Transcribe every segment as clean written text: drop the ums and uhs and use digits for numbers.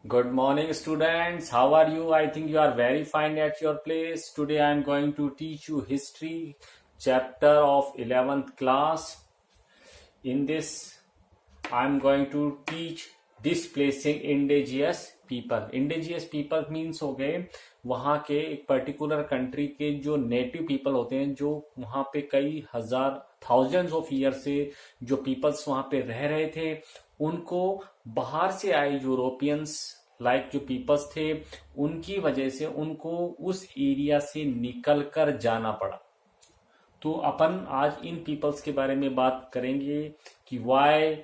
Good morning, students. How are you? I think you are very fine at your place. Today I am going to teach you history chapter of 11th class. In this, I am going to teach displacing indigenous people. Indigenous people means हो गए वहाँ के एक particular country के जो native people होते हैं, जो वहाँ पे कई हजार थाउजेंड्स ऑफ ईयर से जो पीपल्स वहाँ पे रह रहे थे, उनको बाहर से आए यूरोपियंस लाइक जो पीपल्स थे, उनकी वजह से उनको उस एरिया से निकल कर जाना पड़ा। तो अपन आज इन पीपल्स के बारे में बात करेंगे कि why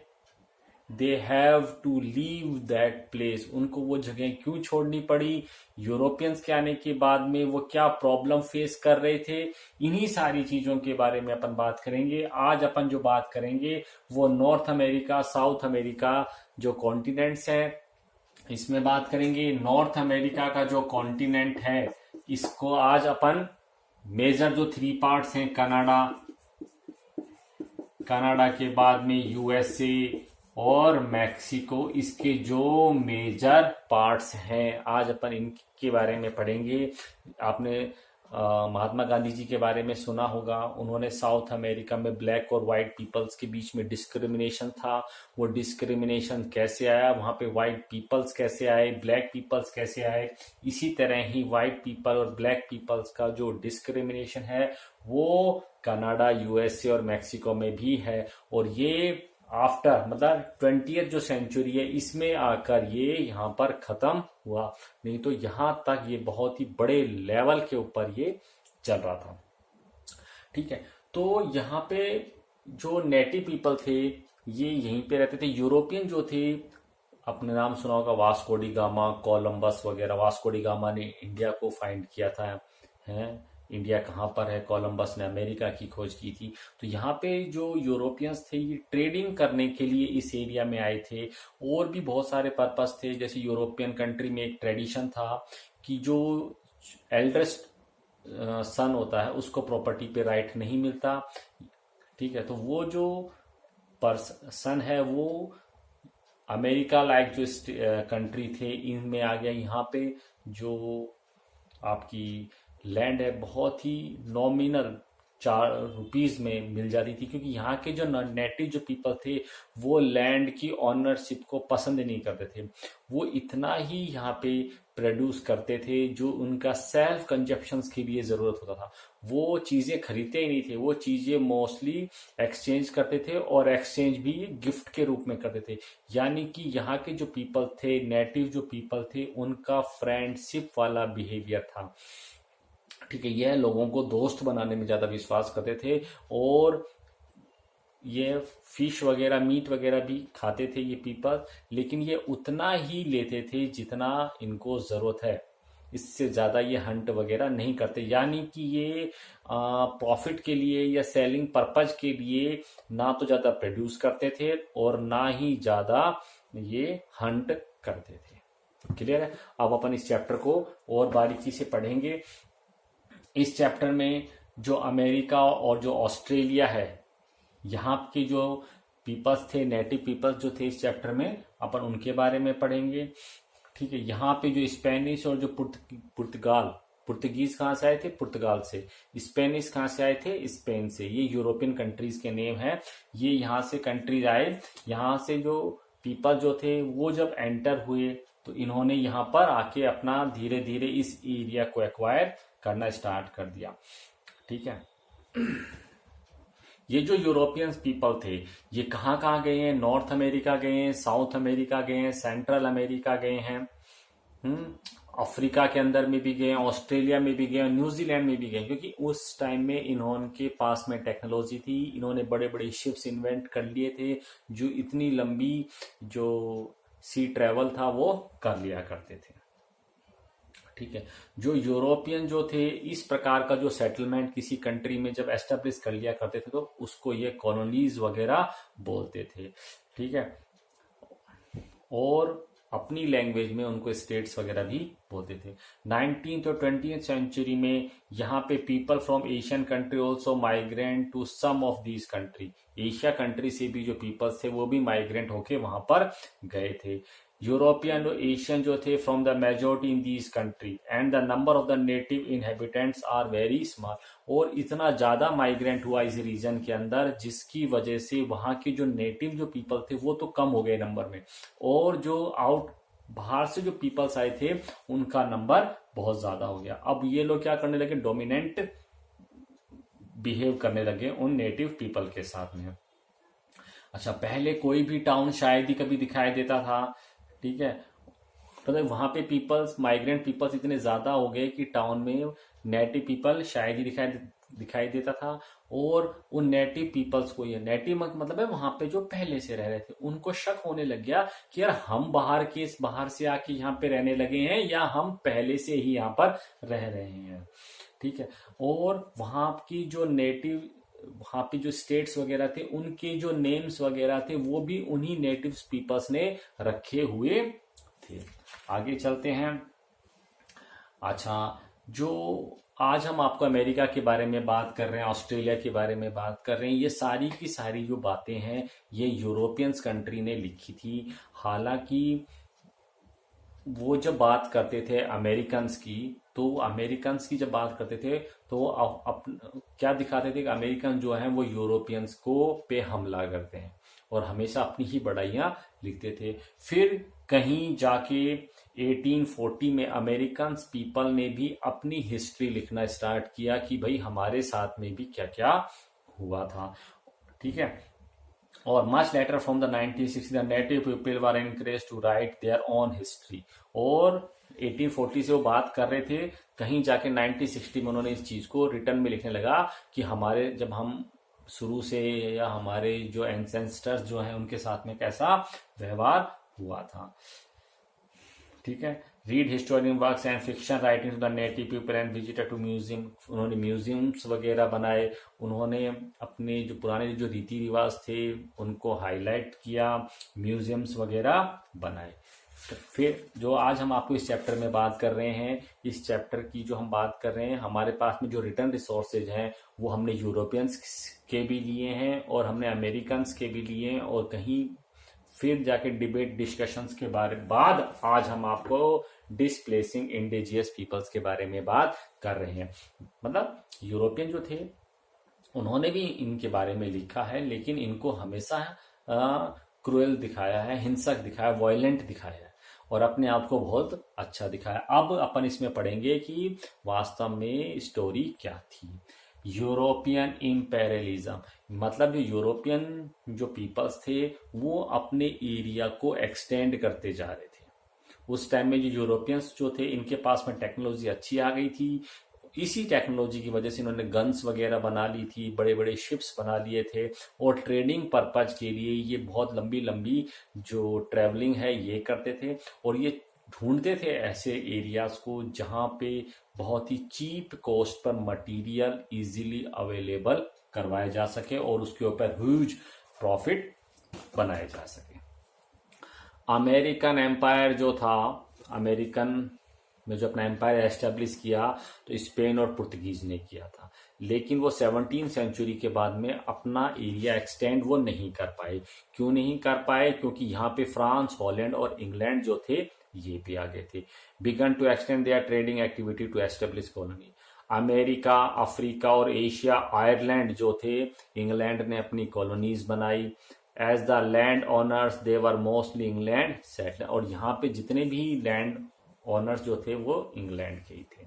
they have to leave that place, उनको वो जगह क्यों छोड़नी पड़ी, यूरोपियंस के आने के बाद में वो क्या प्रॉब्लम फेस कर रहे थे। इन्हीं सारी चीजों के बारे में अपन बात करेंगे। आज अपन जो बात करेंगे वो नॉर्थ अमेरिका, साउथ अमेरिका जो कॉन्टिनेंट्स हैं, इसमें बात करेंगे। नॉर्थ अमेरिका का जो कॉन्टिनेंट है, इसको आज अपन मेजर जो 3 पार्ट्स हैं, कनाडा के बाद में यूएसए और मैक्सिको, इसके जो मेजर पार्ट्स हैं, आज अपन इनके बारे में पढ़ेंगे। आपने महात्मा गांधी जी के बारे में सुना होगा। उन्होंने साउथ अमेरिका में ब्लैक और वाइट पीपल्स के बीच में डिस्क्रिमिनेशन था, वो डिस्क्रिमिनेशन कैसे आया, वहां पे वाइट पीपल्स कैसे आए, ब्लैक पीपल्स कैसे आए। इसी तरह ही वाइट पीपल और ब्लैक पीपल्स का जो डिस्क्रिमिनेशन है वो कनाडा, यूएसए और मैक्सिको में भी है। और ये आफ्टर मतलब 20th जो सेंचुरी है, इसमें आकर ये यहाँ पर खत्म हुआ। नहीं तो यहाँ तक ये बहुत ही बड़े लेवल के ऊपर ये चल रहा था। ठीक है, तो यहाँ पे जो नेटिव पीपल थे ये यहीं पे रहते थे। यूरोपियन जो थे, अपने नाम सुना होगा वास्को डी गामा, कोलंबस वगैरह। वास्को डी गामा ने इंडिया को फाइंड किया था, है इंडिया कहाँ पर है। कोलंबस ने अमेरिका की खोज की थी। तो यहाँ पे जो यूरोपियंस थे ये ट्रेडिंग करने के लिए इस एरिया में आए थे। और भी बहुत सारे पर्पस थे, जैसे यूरोपियन कंट्री में एक ट्रेडिशन था कि जो एल्डेस्ट सन होता है उसको प्रॉपर्टी पे राइट नहीं मिलता। ठीक है, तो वो जो पर्सन है वो अमेरिका लाइक जो कंट्री थे इनमें आ गया। यहाँ पे जो आपकी लैंड है बहुत ही नॉमिनल ₹4 में मिल जाती थी, क्योंकि यहाँ के जो नेटिव जो पीपल थे वो लैंड की ऑनरशिप को पसंद नहीं करते थे। वो इतना ही यहाँ पे प्रोड्यूस करते थे जो उनका सेल्फ कंजप्शन के लिए जरूरत होता था। वो चीजें खरीदते ही नहीं थे, वो चीजें मोस्टली एक्सचेंज करते थे, और एक्सचेंज भी गिफ्ट के रूप में करते थे। यानी कि यहाँ के जो पीपल थे, नेटिव जो पीपल थे, उनका फ्रेंडशिप वाला बिहेवियर था। ठीक है, यह लोगों को दोस्त बनाने में ज्यादा विश्वास करते थे, और ये फिश वगैरह, मीट वगैरह भी खाते थे ये पीपल, लेकिन ये उतना ही लेते थे जितना इनको जरूरत है। इससे ज्यादा ये हंट वगैरह नहीं करते। यानी कि ये प्रॉफिट के लिए या सेलिंग पर्पज के लिए ना तो ज्यादा प्रोड्यूस करते थे और ना ही ज्यादा ये हंट करते थे। क्लियर है? अब अपन इस चैप्टर को और बारीकी से पढ़ेंगे। इस चैप्टर में जो अमेरिका और जो ऑस्ट्रेलिया है, यहाँ के जो पीपल्स थे, नेटिव पीपल्स जो थे, इस चैप्टर में अपन उनके बारे में पढ़ेंगे। ठीक है, यहाँ पे जो स्पेनिश और जो पुर्तगीज कहाँ से आए थे? पुर्तगाल से। स्पेनिश कहाँ से आए थे? स्पेन से। ये यूरोपियन कंट्रीज के नेम है। ये यहाँ से कंट्रीज आए। यहाँ से जो पीपल जो थे वो जब एंटर हुए तो इन्होंने यहाँ पर आके अपना धीरे धीरे इस एरिया को एक्वायर करना स्टार्ट कर दिया। ठीक है, ये जो यूरोपियंस पीपल थे ये कहाँ कहाँ गए हैं? नॉर्थ अमेरिका गए हैं, साउथ अमेरिका गए हैं, सेंट्रल अमेरिका गए हैं, अफ्रीका के अंदर में भी गए, ऑस्ट्रेलिया में भी गए, न्यूजीलैंड में भी गए। क्योंकि उस टाइम में इन्होंने पास में टेक्नोलॉजी थी, इन्होंने बड़े बड़े शिप्स इन्वेंट कर लिए थे जो इतनी लंबी जो सी ट्रेवल था वो कर लिया करते थे। ठीक है, जो यूरोपियन जो थे इस प्रकार का जो सेटलमेंट किसी कंट्री में जब एस्टेब्लिश कर लिया करते थे तो उसको ये कॉलोनीज वगैरह बोलते थे। ठीक है, और अपनी लैंग्वेज में उनको स्टेट्स वगैरह भी बोलते थे। 19th और 20th सेंचुरी में यहाँ पे people from Asian country also migrant to some of these country. Asia country से भी जो पीपल्स थे वो भी माइग्रेंट होके वहां पर गए थे। यूरोपियन और एशियन जो थे from the majority in these country and the number of the native inhabitants are very small. और इतना ज्यादा माइग्रेंट हुआ इस रीजन के अंदर जिसकी वजह से वहां के जो नेटिव जो पीपल थे वो तो कम हो गए नंबर में, और जो बाहर से जो पीपल्स आए थे उनका नंबर बहुत ज्यादा हो गया। अब ये लोग क्या करने लगे, डोमिनेंट बिहेव करने लगे उन नेटिव पीपल के साथ में। अच्छा, पहले कोई भी टाउन शायद ही कभी दिखाई देता था, ठीक है, मतलब वहां पे पीपल्स, माइग्रेंट पीपल्स इतने ज्यादा हो गए कि टाउन में नेटिव पीपल शायद ही दिखाई देता था। और उन नेटिव पीपल्स को, ये नेटिव मतलब है वहां पे जो पहले से रह रहे थे, उनको शक होने लग गया कि यार हम बाहर से आके यहाँ पे रहने लगे हैं या हम पहले से ही यहाँ पर रह रहे हैं, ठीक है। और वहां की जो नेटिव, वहां पे जो स्टेट्स वगैरह थे उनके जो नेम्स वगैरह थे वो भी उन्हीं नेटिव पीपल्स ने रखे हुए थे। आगे चलते हैं। अच्छा, जो आज हम आपको अमेरिका के बारे में बात कर रहे हैं, ऑस्ट्रेलिया के बारे में बात कर रहे हैं, ये सारी की सारी जो बातें हैं ये यूरोपियंस कंट्री ने लिखी थी। हालांकि वो जब बात करते थे अमेरिकन्स की, तो अमेरिकन्स की जब बात करते थे तो क्या दिखाते थे कि अमेरिकन जो है वो यूरोपियंस को पे हमला करते हैं और हमेशा अपनी ही बड़ाइयां लिखते थे। फिर कहीं जाके 1840 में अमेरिकन पीपल ने भी अपनी हिस्ट्री लिखना स्टार्ट किया कि भाई हमारे साथ में भी क्या क्या हुआ था, ठीक है। और much later from the 1960 the native people were encouraged to write their own history. और 1840 से वो बात कर रहे थे, कहीं जाके 1960 में उन्होंने इस चीज को रिटर्न में लिखने लगा कि हमारे, जब हम शुरू से या हमारे जो एंसेस्टर्स जो हैं उनके साथ में कैसा व्यवहार हुआ था, ठीक है। Read historian works and fiction writing to the native people and visitor to museum. उन्होंने म्यूजियम्स वगैरह बनाए, उन्होंने अपने जो पुराने जो रीति रिवाज थे उनको हाईलाइट किया, म्यूजियम्स वगैरह बनाए। फिर जो आज हम आपको इस चैप्टर में बात कर रहे हैं, इस चैप्टर की जो हम बात कर रहे हैं, हमारे पास में जो रिटर्न रिसोर्सेज हैं वो हमने यूरोपियंस के भी लिए हैं और हमने अमेरिकन्स के भी लिए हैं, और कहीं फिर जाके डिबेट डिस्कशंस के बाद आज हम आपको डिस्प्लेसिंग इंडिजियस पीपल्स के बारे में बात कर रहे हैं। मतलब यूरोपियन जो थे उन्होंने भी इनके बारे में लिखा है, लेकिन इनको हमेशा क्रूएल दिखाया है, हिंसक दिखाया, वायलेंट दिखाया है और अपने आप को बहुत अच्छा दिखाया। अब अपन इसमें पढ़ेंगे कि वास्तव में स्टोरी क्या थी। यूरोपियन इंपेरियलिज्म मतलब जो यूरोपियन जो पीपल्स थे वो अपने एरिया को एक्सटेंड करते जा रहे थे। उस टाइम में जो यूरोपियंस जो थे इनके पास में टेक्नोलॉजी अच्छी आ गई थी, इसी टेक्नोलॉजी की वजह से इन्होंने गन्स वगैरह बना ली थी, बड़े बड़े शिप्स बना लिए थे, और ट्रेडिंग पर्पज के लिए ये बहुत लंबी लंबी जो ट्रेवलिंग है ये करते थे, और ये ढूंढते थे ऐसे एरियाज को जहां पे बहुत ही चीप कॉस्ट पर मटेरियल इजीली अवेलेबल करवाए जा सके और उसके ऊपर ह्यूज प्रॉफिट बनाए जा सके। अमेरिकन एम्पायर जो था, अमेरिकन में जो अपना एम्पायर एस्टेब्लिश किया तो स्पेन और पुर्तगीज ने किया था, लेकिन वो 17वीं सेंचुरी के बाद में अपना एरिया एक्सटेंड वो नहीं कर पाए। क्यों नहीं कर पाए? क्योंकि यहाँ पे फ्रांस, हॉलैंड और इंग्लैंड जो थे ये भी आ गए थे। Began to extend their trading activity to establish colony. America, Africa और एशिया, आयरलैंड जो थे, इंग्लैंड ने अपनी कॉलोनीज बनाई। As the land owners they were mostly England settler, और यहाँ पे जितने भी लैंड ओनर्स जो थे वो इंग्लैंड के ही थे।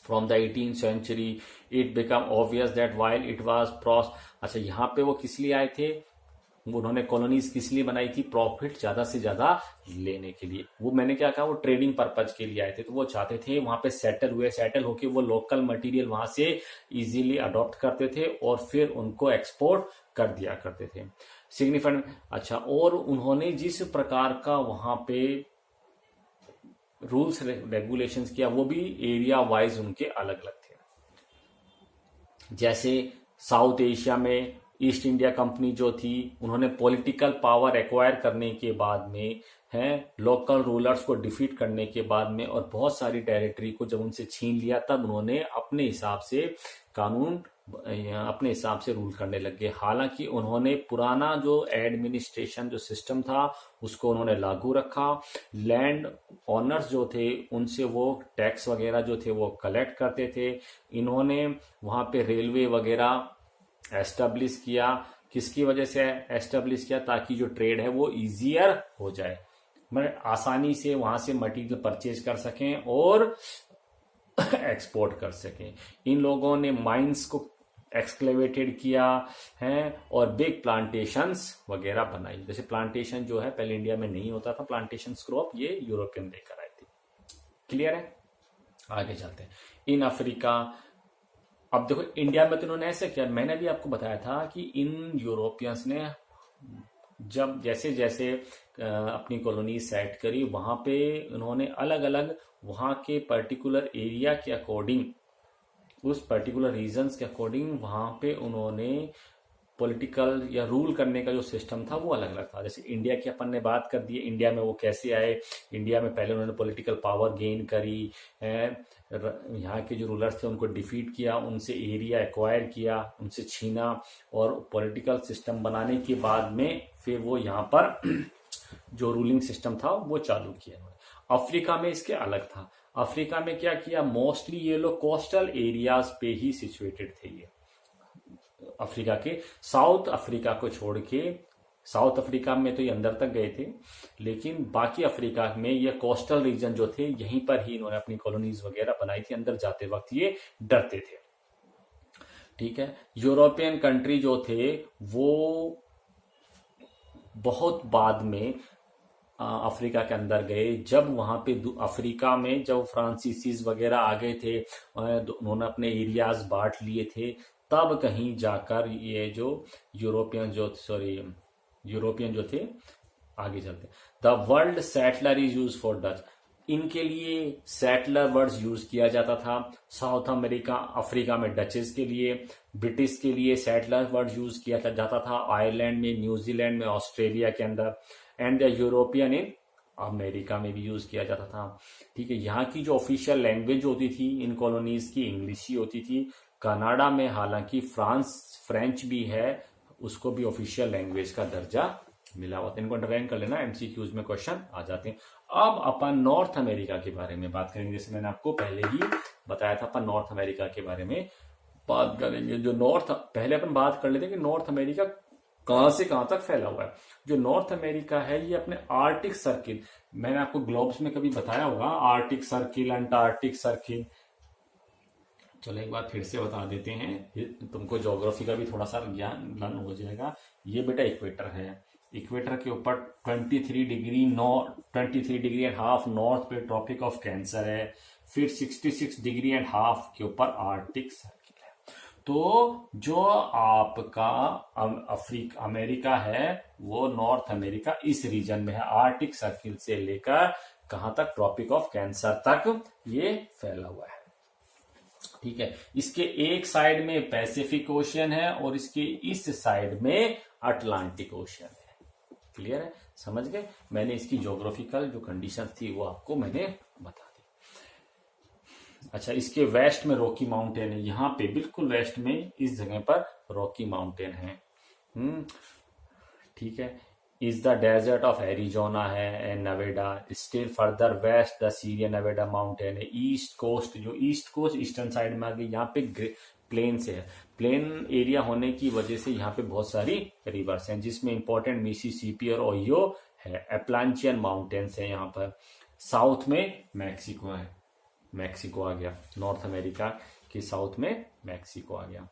From the 18th century it become obvious that while it was अच्छा, यहाँ पे वो किस लिए आए थे? उन्होंने कॉलोनीज किस लिए बनाई थी? प्रॉफिट ज्यादा से ज्यादा लेने के लिए। वो मैंने क्या कहा, वो ट्रेडिंग पर्पज के लिए आए थे, तो वो चाहते थे वहां पे सेटल हुए, सेटल होके वो लोकल मटेरियल वहां से इजीली अडॉप्ट करते थे और फिर उनको एक्सपोर्ट कर दिया करते थे। सिग्निफिकेंट, अच्छा, और उन्होंने जिस प्रकार का वहां पे रूल्स रेगुलेशंस किया वो भी एरिया वाइज उनके अलग अलग थे। जैसे साउथ एशिया में ईस्ट इंडिया कंपनी जो थी, उन्होंने पॉलिटिकल पावर एक्वायर करने के बाद में हैं लोकल रूलर्स को डिफीट करने के बाद में और बहुत सारी टेरिटरी को जब उनसे छीन लिया, तब उन्होंने अपने हिसाब से कानून अपने हिसाब से रूल करने लग गए। हालांकि उन्होंने पुराना जो एडमिनिस्ट्रेशन जो सिस्टम था उसको उन्होंने लागू रखा। लैंड ऑनर्स जो थे उनसे वो टैक्स वगैरह जो थे वो कलेक्ट करते थे। इन्होंने वहां पे रेलवे वगैरह एस्टेब्लिश किया। किसकी वजह से एस्टेब्लिश किया? ताकि जो ट्रेड है वो इजियर हो जाए, मतलब आसानी से वहां से मटेरियल परचेज कर सकें और एक्सपोर्ट कर सकें। इन लोगों ने माइंस को एक्सक्लेवेटेड किया है और बिग प्लांटेशंस वगैरह बनाई। जैसे प्लांटेशन जो है पहले इंडिया में नहीं होता था, प्लांटेशन क्रॉप ये यूरोपियन लेकर आए थे। क्लियर है? आगे चलते हैं। इन अफ्रीका, अब देखो इंडिया में तो उन्होंने ऐसे किया, मैंने भी आपको बताया था कि इन यूरोपियंस ने जब जैसे जैसे अपनी कॉलोनी सेट करी, वहां पे उन्होंने अलग अलग वहां के पर्टिकुलर एरिया के अकॉर्डिंग, उस पर्टिकुलर रीजन्स के अकॉर्डिंग वहां पे उन्होंने पॉलिटिकल या रूल करने का जो सिस्टम था वो अलग अलग था। जैसे इंडिया की अपन ने बात कर दी, इंडिया में वो कैसे आए। इंडिया में पहले उन्होंने पॉलिटिकल पावर गेन करी, यहाँ के जो रूलर्स थे उनको डिफीट किया, उनसे एरिया एक्वायर किया, उनसे छीना और पॉलिटिकल सिस्टम बनाने के बाद में फिर वो यहाँ पर जो रूलिंग सिस्टम था वो चालू किया। अफ्रीका में इसके अलग था। अफ्रीका में क्या किया, मोस्टली ये लोग कोस्टल एरियाज पे ही सिचुएटेड थे। ये अफ्रीका के साउथ अफ्रीका को छोड़ के, साउथ अफ्रीका में तो ये अंदर तक गए थे, लेकिन बाकी अफ्रीका में ये कोस्टल रीजन जो थे यहीं पर ही इन्होंने अपनी कॉलोनीज वगैरह बनाई थी। अंदर जाते वक्त ये डरते थे। ठीक है। यूरोपियन कंट्री जो थे वो बहुत बाद में अफ्रीका के अंदर गए। जब वहां पे अफ्रीका में जब फ्रांसीसीज वगैरह आ गए थे, उन्होंने अपने एरियाज बांट लिए थे, तब कहीं जाकर ये जो यूरोपियन जो थे, आगे चलते। The world settler is use for Dutch, इनके लिए सेटलर वर्ड्स यूज किया जाता था। साउथ अमेरिका अफ्रीका में डचेस के लिए, ब्रिटिश के लिए सेटलर वर्ड यूज किया जाता था। आयरलैंड में, न्यूजीलैंड में, ऑस्ट्रेलिया के अंदर, and the European in America में भी यूज किया जाता था। ठीक है। यहाँ की जो ऑफिशियल लैंग्वेज होती थी इन कॉलोनीज की, इंग्लिश ही होती थी। कनाडा में हालांकि फ्रेंच भी है, उसको भी ऑफिशियल लैंग्वेज का दर्जा मिला हुआ था। इनको अंडरलाइन कर लेना, एमसीक्यूज में क्वेश्चन आ जाते हैं। अब अपन नॉर्थ अमेरिका के बारे में बात करेंगे। जैसे मैंने आपको पहले ही बताया था, अपन नॉर्थ अमेरिका के बारे में बात करेंगे। जो पहले अपन बात कर लेते हैं कि नॉर्थ अमेरिका कहां से कहां तक फैला हुआ है। जो नॉर्थ अमेरिका है ये अपने आर्टिक सर्किल, मैंने आपको ग्लोब्स में कभी बताया होगा, आर्टिक सर्किल, अंटार्कटिक सर्किल। चलो एक बार फिर से बता देते हैं, तुमको ज्योग्राफी का भी थोड़ा सा ज्ञान हो जाएगा। ये बेटा इक्वेटर है। इक्वेटर के ऊपर 23 डिग्री एंड हाफ नॉर्थ पे ट्रॉपिक ऑफ कैंसर है। फिर 66 डिग्री एंड हाफ के ऊपर आर्टिक सर्किल है। तो जो आपका अमेरिका है वो नॉर्थ अमेरिका इस रीजन में है, आर्टिक सर्किल से लेकर कहां तक, ट्रॉपिक ऑफ कैंसर तक ये फैला हुआ है। ठीक है। इसके एक साइड में पैसिफिक ओशियन है और इसके इस साइड में अटलांटिक ओशियन है। क्लियर है? समझ गए? मैंने इसकी ज्योग्राफिकल जो कंडीशन थी वो आपको मैंने बता दी। अच्छा, इसके वेस्ट में रॉकी माउंटेन है। यहाँ पे बिल्कुल वेस्ट में इस जगह पर रॉकी माउंटेन है। ठीक है। Is the desert of Arizona है and Nevada. Still further west the Sierra Nevada mountain है। ईस्ट कोस्ट, जो ईस्ट कोस्ट ईस्टर्न साइड में आ गई, यहाँ पे प्लेन से है। प्लेन एरिया होने की वजह से यहाँ पे बहुत सारी रिवर्स हैं, जिसमें इंपॉर्टेंट मिसिसिपी और ओहियो है। एप्लांचियन माउंटेन्स है यहाँ पर। साउथ में मैक्सिको है, मैक्सिको आ गया। नॉर्थ अमेरिका के साउथ में मैक्सिको आ गया।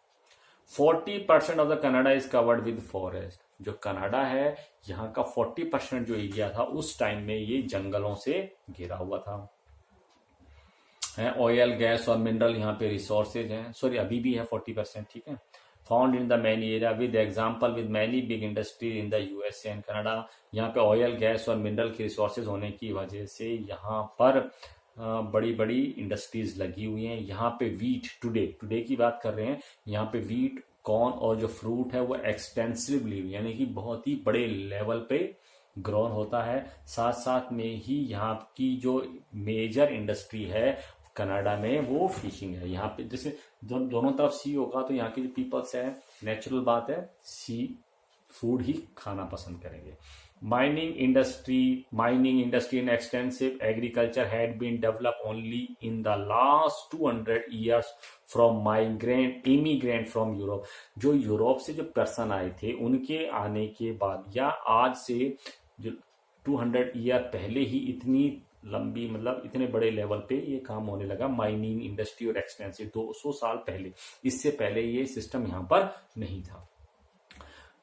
40% of the Canada is covered with forest. जो कनाडा है यहाँ का 40% जो एरिया था उस टाइम में ये जंगलों से घिरा हुआ था। ऑयल, गैस और मिनरल यहाँ पे रिसोर्सेज हैं। सॉरी, अभी भी है 40%। ठीक है। Found in the many area with example with many big industry in the USA and Canada. यहाँ पे ऑयल, गैस और मिनरल के रिसोर्सेज होने की वजह से यहाँ पर बड़ी बड़ी इंडस्ट्रीज लगी हुई हैं। यहाँ पे वीट, टुडे की बात कर रहे हैं, यहाँ पे वीट, कॉर्न और जो फ्रूट है वो एक्सटेंसिवली, यानी कि बहुत ही बड़े लेवल पे ग्रोन होता है। साथ साथ में ही यहाँ की जो मेजर इंडस्ट्री है कनाडा में वो फिशिंग है। यहाँ पे जैसे दोनों तरफ सी होगा तो यहाँ के जो पीपल्स है नेचुरल बात है सी फूड ही खाना पसंद करेंगे। Mining industry and extensive agriculture had been develop only in the last 200 years from immigrant from Europe. जो यूरोप से जो पर्सन आए थे उनके आने के बाद या आज से जो 200 ईयर पहले ही इतनी लंबी मतलब इतने बड़े लेवल पे ये काम होने लगा, माइनिंग इंडस्ट्री और एक्सटेंसिव 200 साल पहले। इससे पहले ये सिस्टम यहाँ पर नहीं था।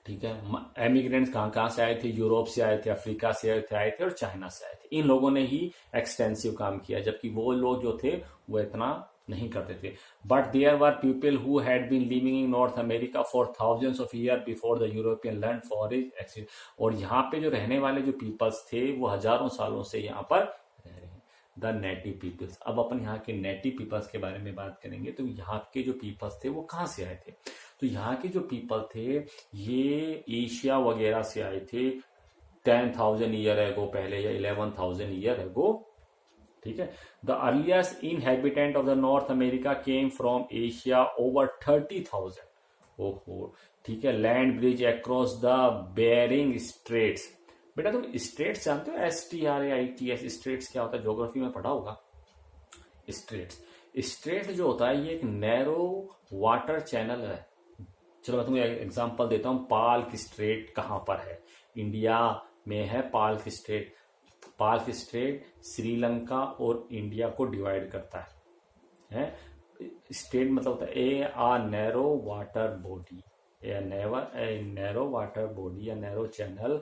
ठीक है, एमिग्रेंट्स कहाँ कहाँ से आए थे? यूरोप से आए थे, अफ्रीका से आए थे और चाइना से आए थे। इन लोगों ने ही एक्सटेंसिव काम किया, जबकि वो लोग जो थे वो इतना नहीं करते थे। But there were people who had been living in North America for thousands of year before the European land forest exchange. और यहाँ पे जो रहने वाले जो पीपल्स थे वो हजारों सालों से यहाँ पर रह रहे हैं, द नेटिव पीपल्स। अब अपन यहाँ के नेटिव पीपल्स के बारे में बात करेंगे। तो यहाँ के जो पीपल्स थे वो कहाँ से आए थे? तो यहाँ के जो पीपल थे ये एशिया वगैरह से आए थे 10,000 ईयर एगो पहले या 11,000 ईयर एगो। ठीक है, the earliest inhabitant of the North America came from Asia over 30,000। ओहो, ठीक है, land bridge across the Bering Straits. बेटा तुम स्ट्रेट्स जानते हो? STRAITS स्ट्रेट्स क्या होता है? ज्योग्राफी में पढ़ा होगा। स्ट्रेट जो होता है ये एक नैरो वाटर चैनल है। चलो मैं तुम्हें एग्जांपल देता हूँ। पाल्क स्ट्रेट कहाँ पर है? इंडिया में है पाल्क स्ट्रेट। पाल्क स्ट्रेट श्रीलंका और इंडिया को डिवाइड करता है। स्ट्रेट मतलब होता है a narrow water body, narrow water body या नैरो चैनल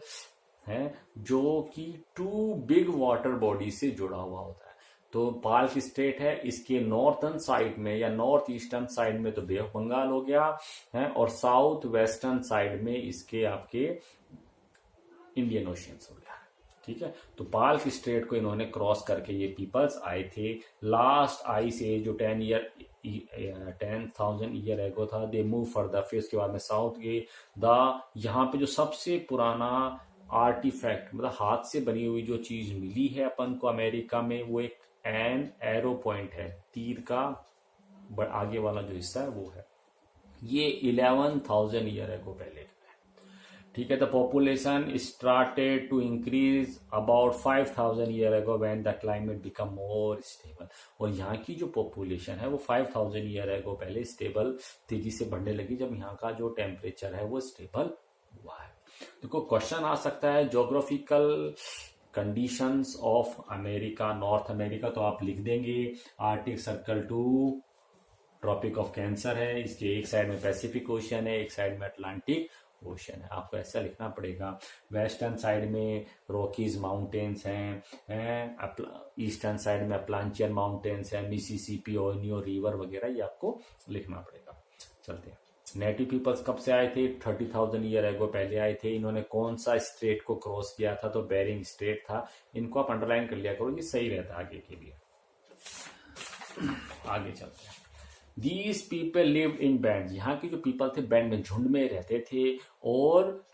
है जो कि 2 बिग वाटर बॉडी से जुड़ा हुआ होता है। तो पाल्क स्टेट है, इसके नॉर्थर्न साइड में या नॉर्थ ईस्टर्न साइड में तो बे ऑफ बंगाल हो गया है, और साउथ वेस्टर्न साइड में इसके आपके इंडियन ओशियंस हो गया। ठीक है, तो पाल्क स्ट्रेट को इन्होंने क्रॉस करके ये पीपल्स आए थे। लास्ट आइस एज जो 10,000 ईयर एगो था, दे मूव फर्दर। फिर उसके बाद में साउथ गए। यहाँ पे जो सबसे पुराना आर्टिफैक्ट मतलब हाथ से बनी हुई जो चीज मिली है अपन को अमेरिका में वो एक एरो पॉइंट है, तीर का आगे वाला जो हिस्सा है वो है। ये 11,000 ईयर एगो पहले। ठीक है, the population started to increase about 5,000 year ago when the climate become more stable. और यहाँ की जो पॉपुलेशन है वो 5,000 ईयर एगो पहले स्टेबल तेजी से बढ़ने लगी जब यहाँ का जो टेम्परेचर है वो स्टेबल हुआ है। देखो क्वेश्चन आ सकता है geographical conditions of America, North America, तो आप लिख देंगे Arctic Circle to Tropic of Cancer है। इसके एक साइड में पैसिफिक ओशियन है, एक साइड में अटलांटिक ओशियन है। आपको ऐसा लिखना पड़ेगा। वेस्टर्न साइड में रॉकीज माउंटेन्स हैं, ईस्टर्न साइड में अपलांचियन माउंटेन्स हैं, मिसिसिपी ओनियो रिवर वगैरह, ये आपको लिखना पड़ेगा। चलते हैं, नेटिव पीपल्स कब से आए थे? 30,000 ईयर एगो पहले आए थे। इन्होंने कौन सा स्ट्रेट को क्रॉस किया था? तो बेरिंग स्ट्रेट था। इनको आप अंडरलाइन कर लिया करो, ये सही रहता है आगे के लिए। आगे चलते हैं। These people lived in bands। यहाँ के जो पीपल थे बैंड में, झुंड में रहते थे और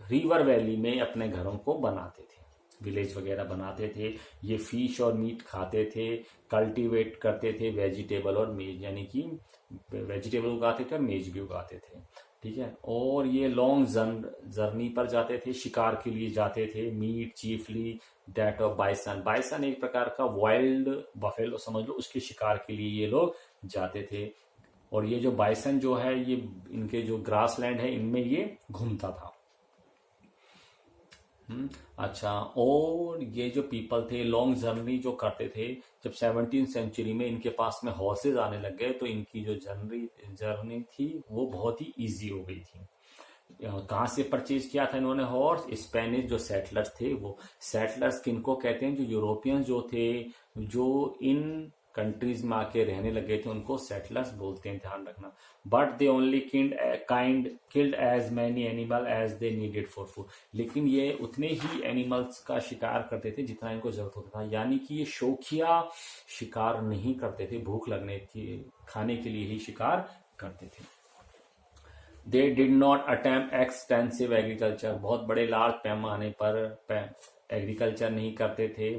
रिवर वैली में अपने घरों को बनाते थे, विलेज वगैरह बनाते थे। ये फिश और मीट खाते थे, कल्टीवेट करते थे वेजिटेबल और मेज, यानी कि वेजिटेबल उगाते थे और मेज भी उगाते थे। ठीक है, और ये लॉन्ग जर्नी पर जाते थे, शिकार के लिए जाते थे। Meat chiefly that of bison. Bison एक प्रकार का वाइल्ड बफेलो समझ लो, उसके शिकार के लिए ये लोग जाते थे। और ये जो बाइसन जो है ये इनके जो ग्रास लैंड है इनमें ये घूमता था। अच्छा, और ये जो पीपल थे लॉन्ग जर्नी जो करते थे, जब 17th सेंचुरी में इनके पास में हॉर्सेज आने लग गए तो इनकी जो जर्नी थी वो बहुत ही इजी हो गई थी। कहाँ से परचेज किया था इन्होंने हॉर्स? स्पेनिश जो सेटलर्स थे, वो सेटलर्स किनको कहते हैं? जो यूरोपियन जो थे, जो इन कंट्रीज में आके रहने लगे थे उनको सेटलर्स बोलते हैं, ध्यान रखना। But they only killed as many animal as they needed for food. लेकिन ये उतने ही एनिमल्स का शिकार करते थे जितना इनको जरूरत होता था, यानी कि ये शौकिया शिकार नहीं करते थे, भूख लगने की खाने के लिए ही शिकार करते थे। They did not attempt extensive agriculture, बहुत बड़े लार्ज पैमाने पर एग्रीकल्चर नहीं करते थे,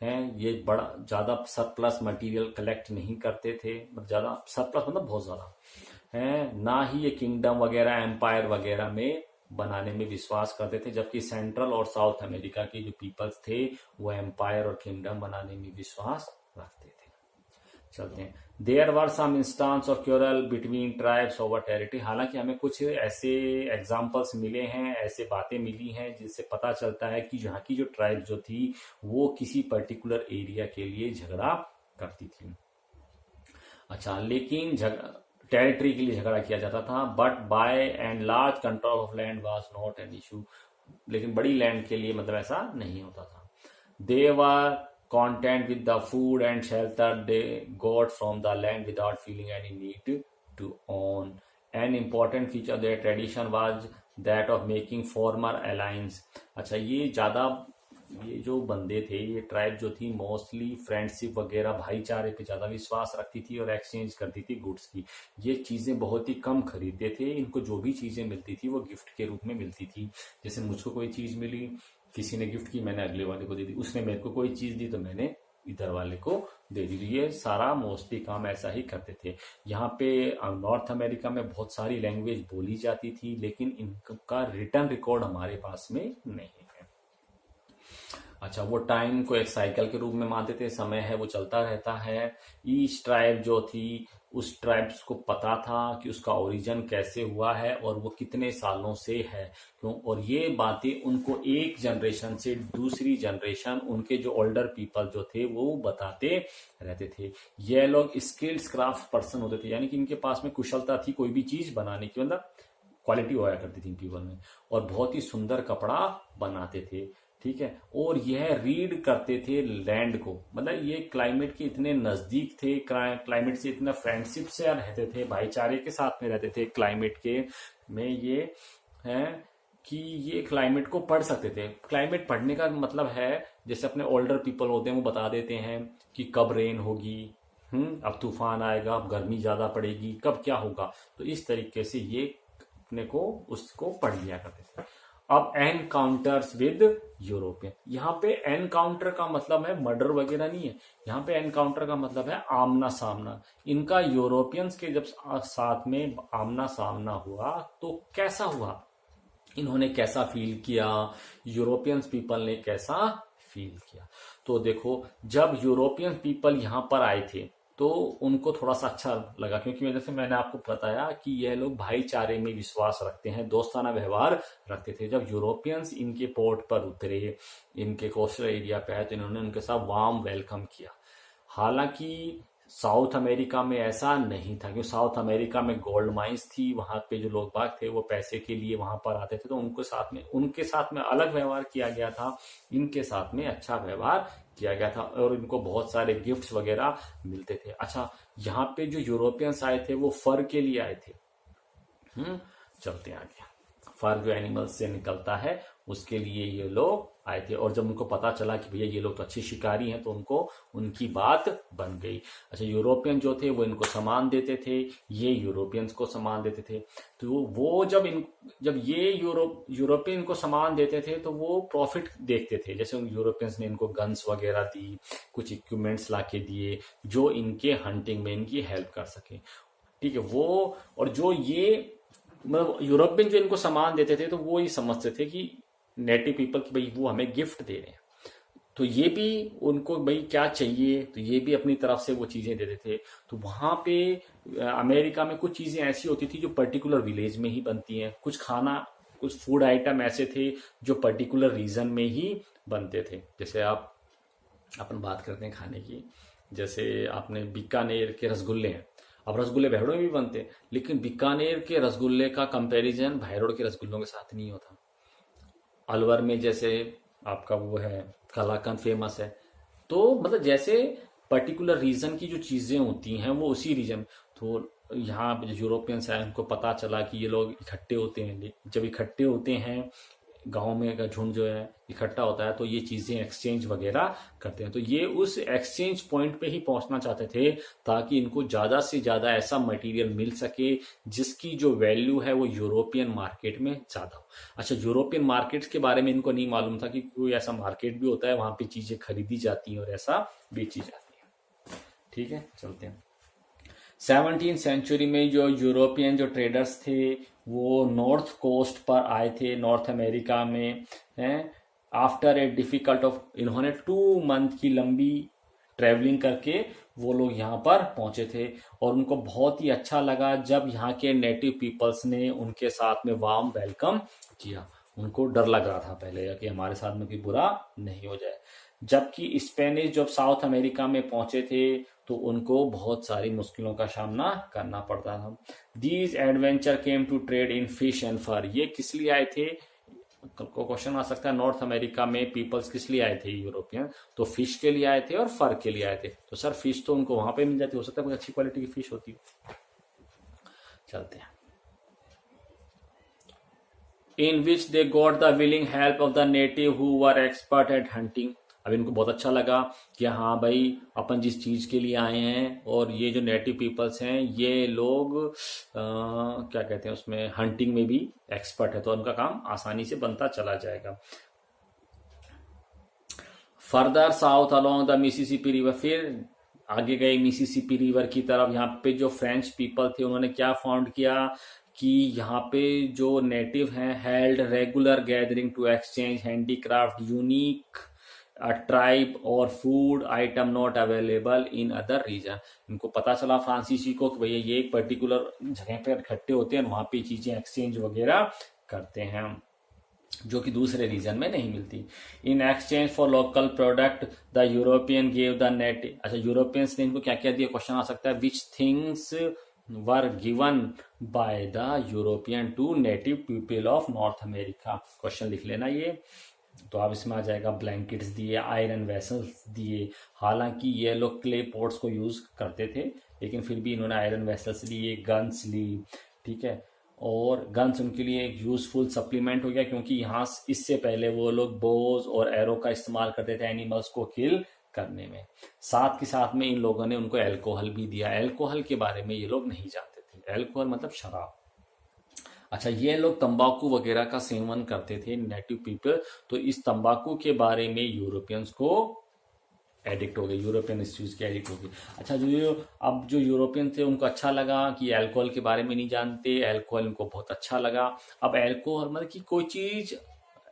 हैं ये बड़ा ज़्यादा सरप्लस मटेरियल कलेक्ट नहीं करते थे, मतलब ज़्यादा सरप्लस मतलब बहुत ज़्यादा है ना ही ये किंगडम वगैरह एम्पायर वगैरह में बनाने में विश्वास करते थे, जबकि सेंट्रल और साउथ अमेरिका के जो पीपल्स थे वो एम्पायर और किंगडम बनाने में विश्वास रखते थे। चलते हैं। There were some instance of quarrel between tribes over territory, हालांकि हमें कुछ ऐसे एग्जाम्पल्स मिले हैं, ऐसे बातें मिली हैं जिससे पता चलता है कि यहाँ की जो ट्राइब जो थी वो किसी पर्टिकुलर एरिया के लिए झगड़ा करती थी। अच्छा, लेकिन टेरिटरी के लिए झगड़ा किया जाता था, but by and large control of land was not an issue, लेकिन बड़ी लैंड के लिए मतलब ऐसा नहीं होता था। दे वर content with the food and shelter they got from the land without feeling any need to own. An important feature of their tradition was that of making former alliance. अच्छा, ये जो बंदे थे, ये ट्राइब जो थी मोस्टली फ्रेंडशिप वगैरह भाईचारे पे ज़्यादा विश्वास रखती थी और एक्सचेंज करती थी गुड्स की। ये चीज़ें बहुत ही कम खरीदते थे, इनको जो भी चीज़ें मिलती थी वो गिफ्ट के रूप में मिलती थी। जैसे मुझको कोई चीज़ मिली, किसी ने गिफ्ट की, मैंने अगले वाले को दे दी, उसने मेरे को कोई चीज दी तो मैंने इधर वाले को दे दी। ये सारा मोस्टली काम ऐसा ही करते थे। यहाँ पे नॉर्थ अमेरिका में बहुत सारी लैंग्वेज बोली जाती थी, लेकिन इनका रिटर्न रिकॉर्ड हमारे पास में नहीं है। अच्छा, वो टाइम को एक साइकिल के रूप में मानते थे, समय है वो चलता रहता है। ईच ट्राइब जो थी, उस ट्राइब्स को पता था कि उसका ओरिजिन कैसे हुआ है और वो कितने सालों से है, क्यों, और ये बातें उनको एक जनरेशन से दूसरी जनरेशन उनके जो ओल्डर पीपल जो थे वो बताते रहते थे। ये लोग स्किल्ड क्राफ्ट पर्सन होते थे, यानी कि इनके पास में कुशलता थी कोई भी चीज बनाने की, मतलब क्वालिटी होया करती थी पीपल में, और बहुत ही सुंदर कपड़ा बनाते थे। ठीक है, और यह रीड करते थे लैंड को, मतलब ये क्लाइमेट के इतने नजदीक थे, क्लाइमेट से इतना फ्रेंडशिप से रहते थे, भाईचारे के साथ में रहते थे क्लाइमेट के में। ये है कि ये क्लाइमेट को पढ़ सकते थे। क्लाइमेट पढ़ने का मतलब है, जैसे अपने ओल्डर पीपल होते हैं वो बता देते हैं कि कब रेन होगी, अब तूफान आएगा, अब गर्मी ज्यादा पड़ेगी, कब क्या होगा, तो इस तरीके से ये अपने को उसको पढ़ लिया करते थे। अब एनकाउंटर्स विद यूरोपियन, यहाँ पे एनकाउंटर का मतलब है मर्डर वगैरह नहीं है, यहाँ पे एनकाउंटर का मतलब है आमना सामना। इनका यूरोपियंस के जब साथ में आमना सामना हुआ तो कैसा हुआ, इन्होंने कैसा फील किया, यूरोपियंस पीपल ने कैसा फील किया। तो देखो, जब यूरोपियन पीपल यहाँ पर आए थे तो उनको थोड़ा सा अच्छा लगा, क्योंकि जैसे मैंने आपको बताया कि यह लोग भाईचारे में विश्वास रखते हैं, दोस्ताना व्यवहार रखते थे। जब यूरोपियंस इनके पोर्ट पर उतरे, इनके कोस्टल एरिया पे आए, तो इन्होंने उनके साथ वार्म वेलकम किया। हालांकि साउथ अमेरिका में ऐसा नहीं था, क्योंकि साउथ अमेरिका में गोल्ड माइंस थी, वहां पे जो लोग बाग थे वो पैसे के लिए वहां पर आते थे, तो उनके साथ में अलग व्यवहार किया गया था, इनके साथ में अच्छा व्यवहार किया गया था, और इनको बहुत सारे गिफ्ट्स वगैरह मिलते थे। अच्छा, यहाँ पे जो यूरोपियंस आए थे वो फर के लिए आए थे। चलते हैं आगे। फर जो एनिमल्स से निकलता है उसके लिए ये लोग आए थे, और जब उनको पता चला कि भैया ये लोग तो अच्छे शिकारी हैं, तो उनकी बात बन गई। अच्छा, यूरोपियन जो थे वो इनको सामान देते थे, ये यूरोपियंस को सामान देते थे। तो वो जब ये यूरोपियन को सामान देते थे तो वो प्रॉफिट देखते थे। जैसे उन यूरोपियंस ने इनको गन्स वगैरह दी, कुछ इक्विपमेंट्स लाके दिए जो इनके हंटिंग में इनकी हेल्प कर सके। ठीक है, वो और जो ये मतलब यूरोपियन जो इनको सामान देते थे तो वो ये समझते थे कि नेटिव पीपल की भाई वो हमें गिफ्ट दे रहे हैं, तो ये भी उनको भाई क्या चाहिए, तो ये भी अपनी तरफ से वो चीजें देते थे। तो वहां पे अमेरिका में कुछ चीजें ऐसी होती थी जो पर्टिकुलर विलेज में ही बनती हैं, कुछ फूड आइटम ऐसे थे जो पर्टिकुलर रीजन में ही बनते थे। जैसे अपन बात करते हैं खाने की, जैसे आपने बीकानेर के रसगुल्ले हैं, अब रसगुल्ले भैरों में भी बनते हैं, लेकिन बीकानेर के रसगुल्ले का कंपैरिजन भैरों के रसगुल्लों के साथ नहीं होता। अलवर में जैसे आपका वो है कलाकंद फेमस है, तो मतलब जैसे पर्टिकुलर रीजन की जो चीजें होती हैं वो उसी रीजन। तो यहाँ यूरोपियंस है, उनको पता चला कि ये लोग इकट्ठे होते हैं, जब इकट्ठे होते हैं गांव में का झुंड जो है इकट्ठा होता है तो ये चीजें एक्सचेंज वगैरह करते हैं। तो ये उस एक्सचेंज पॉइंट पे ही पहुंचना चाहते थे ताकि इनको ज्यादा से ज्यादा ऐसा मटेरियल मिल सके जिसकी जो वैल्यू है वो यूरोपियन मार्केट में ज्यादा हो। अच्छा, यूरोपियन मार्केट्स के बारे में इनको नहीं मालूम था कि कोई ऐसा मार्केट भी होता है, वहां पे चीजें खरीदी जाती हैं और ऐसा बेची जाती है। ठीक है, चलते हैं। 17वीं सेंचुरी में जो यूरोपियन जो ट्रेडर्स थे वो नॉर्थ कोस्ट पर आए थे, नॉर्थ अमेरिका में हैं। आफ्टर ए डिफिकल्ट ऑफ, इन्होंने 2 मंथ की लंबी ट्रेवलिंग करके वो लोग यहाँ पर पहुंचे थे और उनको बहुत ही अच्छा लगा जब यहाँ के नेटिव पीपल्स ने उनके साथ में वार्म वेलकम किया। उनको डर लग रहा था पहले कि हमारे साथ में कोई बुरा नहीं हो जाए। जबकि स्पेनिश जब साउथ अमेरिका में पहुंचे थे तो उनको बहुत सारी मुश्किलों का सामना करना पड़ता था। These adventure came to trade in fish and fur. ये किस लिए आए थे? को क्वेश्चन आ सकता है, नॉर्थ अमेरिका में पीपल्स किस लिए आए थे यूरोपियन? तो फिश के लिए आए थे और फर के लिए आए थे। तो सर फिश तो उनको वहां पे मिल जाती, हो सकता है कोई अच्छी क्वालिटी की फिश होती। चलते हैं। In which they got the willing help of the native who were expert at hunting. अब इनको बहुत अच्छा लगा कि हाँ भाई अपन जिस चीज के लिए आए हैं और ये जो नेटिव पीपल्स हैं ये लोग क्या कहते हैं उसमें हंटिंग में भी एक्सपर्ट है, तो उनका काम आसानी से बनता चला जाएगा। Further south along the Mississippi river, फिर आगे गए मिसिसिपी रिवर की तरफ। यहाँ पे जो फ्रेंच पीपल थे उन्होंने क्या फाउंड किया कि यहाँ पे जो नेटिव हैं held regular gathering to exchange handicraft unique tribe और food item not available in other region. इनको पता चला फ्रांसीसी को कि भैया ये एक पर्टिकुलर जगह पर इकट्ठे होते हैं, वहां पे चीजें एक्सचेंज वगैरह करते हैं जो कि दूसरे रीजन में नहीं मिलती। In exchange for local product the European gave the native. अच्छा, यूरोपियंस ने इनको क्या क्या दिया? क्वेश्चन आ सकता है, which things were given by the European to native people of North America. Question लिख लेना ये, तो आप इसमें आ जाएगा ब्लैंकेट्स दिए, आयरन वेसल्स दिए। हालांकि ये लोग क्ले पॉट्स को यूज करते थे लेकिन फिर भी इन्होंने आयरन वेसल्स लिए, गन्स ली। ठीक है, और गन्स उनके लिए एक यूजफुल सप्लीमेंट हो गया क्योंकि यहाँ इससे पहले वो लोग बोज और एरो का इस्तेमाल करते थे एनिमल्स को किल करने में। साथ के साथ में इन लोगों ने उनको अल्कोहल भी दिया। अल्कोहल के बारे में ये लोग नहीं जानते थे, अल्कोहल मतलब शराब। अच्छा, ये लोग तंबाकू वगैरह का सेवन करते थे नेटिव पीपल, तो इस तंबाकू के बारे में यूरोपियंस को एडिक्ट हो गए, यूरोपियन इस चीज के एडिक्ट हो गए। अच्छा, अब जो यूरोपियन थे उनको अच्छा लगा कि अल्कोहल के बारे में नहीं जानते, अल्कोहल इनको बहुत अच्छा लगा। अब अल्कोहल मतलब कि कोई चीज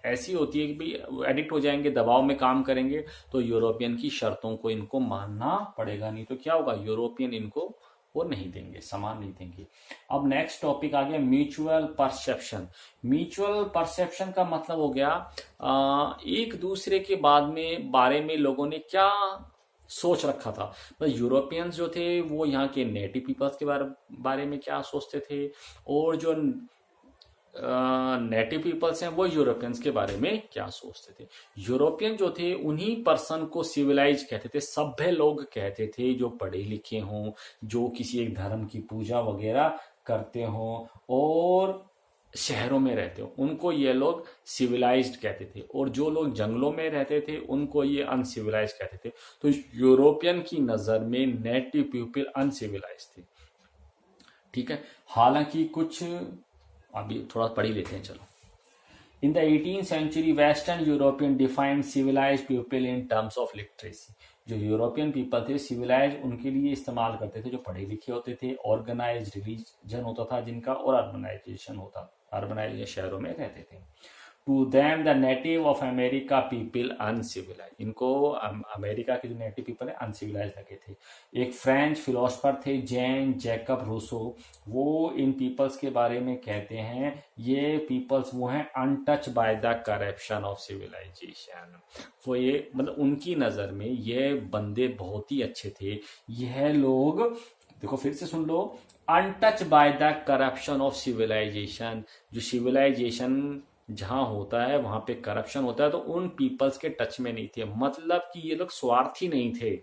ऐसी होती है कि भाई एडिक्ट हो जाएंगे, दबाव में काम करेंगे, तो यूरोपियन की शर्तों को इनको मानना पड़ेगा, नहीं तो क्या होगा, यूरोपियन इनको वो नहीं देंगे, सामान नहीं देंगे। अब नेक्स्ट टॉपिक आ गया म्यूचुअल परसेप्शन। म्यूचुअल परसेप्शन का मतलब हो गया एक दूसरे के बारे में लोगों ने क्या सोच रखा था। तो यूरोपियंस जो थे वो यहाँ के नेटिव पीपल्स के बारे में क्या सोचते थे, और जो नेटिव पीपल्स हैं वो यूरोपियंस के बारे में क्या सोचते थे। यूरोपियन जो थे उन्हीं पर्सन को सिविलाइज कहते थे, सभ्य लोग कहते थे, जो पढ़े लिखे हों, जो किसी एक धर्म की पूजा वगैरह करते हों और शहरों में रहते हो, उनको ये लोग सिविलाइज्ड कहते थे। और जो लोग जंगलों में रहते थे उनको ये अनसिविलाइज कहते थे। तो यूरोपियन की नजर में नेटिव पीपल अनसिविलाइज थे। ठीक है, हालांकि कुछ अभी थोड़ा पढ़ ही लेते हैं, चलो। In the 18th century western European defined civilised people in terms of literacy. जो यूरोपियन पीपल थे सिविलाइज उनके लिए इस्तेमाल करते थे जो पढ़े लिखे होते थे, ऑर्गेनाइज रिलीजन होता था जिनका, और अर्बनाइजेशन होता, अर्बनाइज शहरों में रहते थे। To them the native of America people uncivilise. इनको अमेरिका के जो नेटिव पीपल है अनसिविलाइज लगे थे। एक फ्रेंच फिलोसफर थे जैन जैकब रूसो, वो इन पीपल्स के बारे में कहते हैं ये पीपल्स वो हैं untouch by the corruption of civilisation. वो ये मतलब उनकी नजर में ये बंदे बहुत ही अच्छे थे। यह लोग, देखो फिर से सुन लो, untouched by the corruption of civilization. जो सिविलाइजेशन जहां होता है वहां पे करप्शन होता है, तो उन पीपल्स के टच में नहीं थे। मतलब कि ये लोग स्वार्थी नहीं थे,